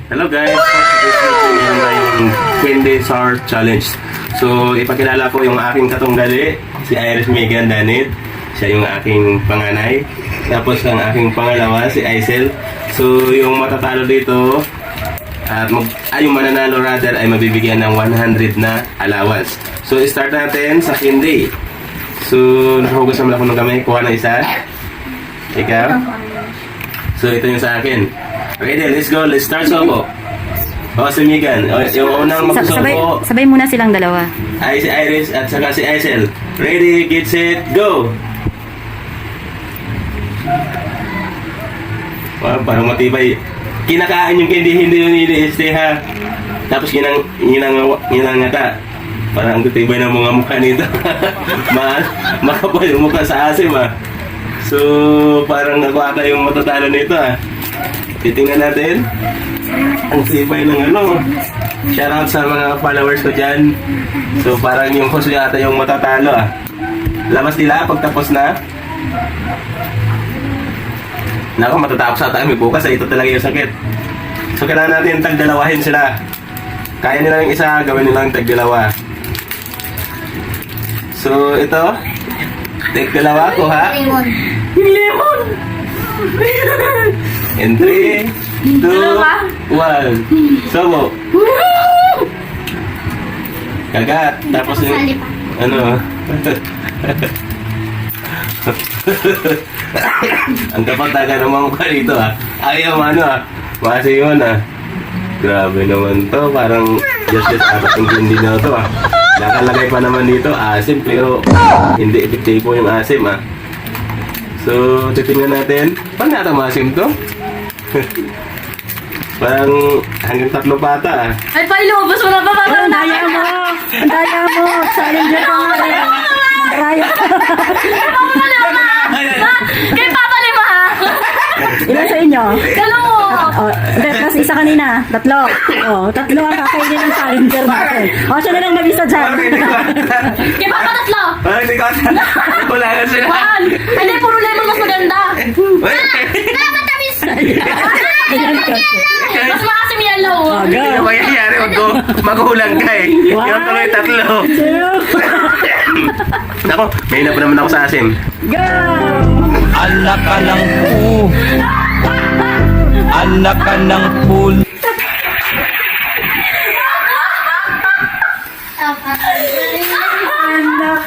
Hello guys! This is yung Candy Sour Challenge. So, ipakilala ko yung aking katunggali, si Iris Megan Danid. Siya yung aking panganay. Tapos ang aking pangalawa, si Aisel. So, yung matatalo dito, yung mananalo rather, ay mabibigyan ng 100 na allowance. So, start natin sa candy. So, nakahugas naman ako ng kamay. Kuha ng isa. Ikaw? So, ito yung sa akin. Okay, then, let's go. Let's start, Sobo. Si Megan. Yung unang magsusubo Sabay muna silang dalawa. ay si Iris at saka si Aisel. Ready, get set, go! Wow, parang matibay. Kinakain yung candy, hindi yun ini-stay ha. Tapos ginangata. Parang ang titibay ng mga mukha nito. Makapal yung mukha sa asim ha. So, parang ako ata yung matatalo nito ha. Titingnan natin. Ang tibay ng ano. Shoutout sa mga followers ko dyan. So parang yung host yata yung matatalo ah. Labas nila pagtapos na. Naku, matatapos ata kami bukas. Ito talaga yung sakit. So kailangan natin tagdalawahin sila. Kaya nila yung isa, gawin nilang tagdalawa. So ito. Tagdalawa ko ha. Lemon! In 3, 2, 1. Sobo. Kagat. Tapos yung, ano. Ang kapataga ng mga mukha dito ah. Ayaw ano ah. Masiyon ah. Grabe naman to. Parang just apat yung hindi na to ah. Nakalagay pa naman dito asim pero hindi epektibo yung asim ah. So, titingnan natin. Paano natin maasim to? Parang hanggang 3 pata ah. Ay, pailubos mo na ba? Ang daya mo! Ang daya mo! Challenger ka nga rin! Raya! Kay Papa Lima ha? Ilan sa inyo? Dalawa! Oh, tapos isa kanina. 3. Oh, 3 ang kakainin ng challenger natin. Oh, siya na lang mag-isa dyan. Kay Papa tatlo! Parang hindi ko wala na sila. Juan! Hindi, puro lemon mas maganda! Ayan ka. Mas maasim yellow! Oh, Hindi na go. mangyayari maghulang ka eh. Wow. Yung tuloy 3. Ako, may na pa naman ako sa asim. Go! Anak ka ng Anak ka ng pool. Anak.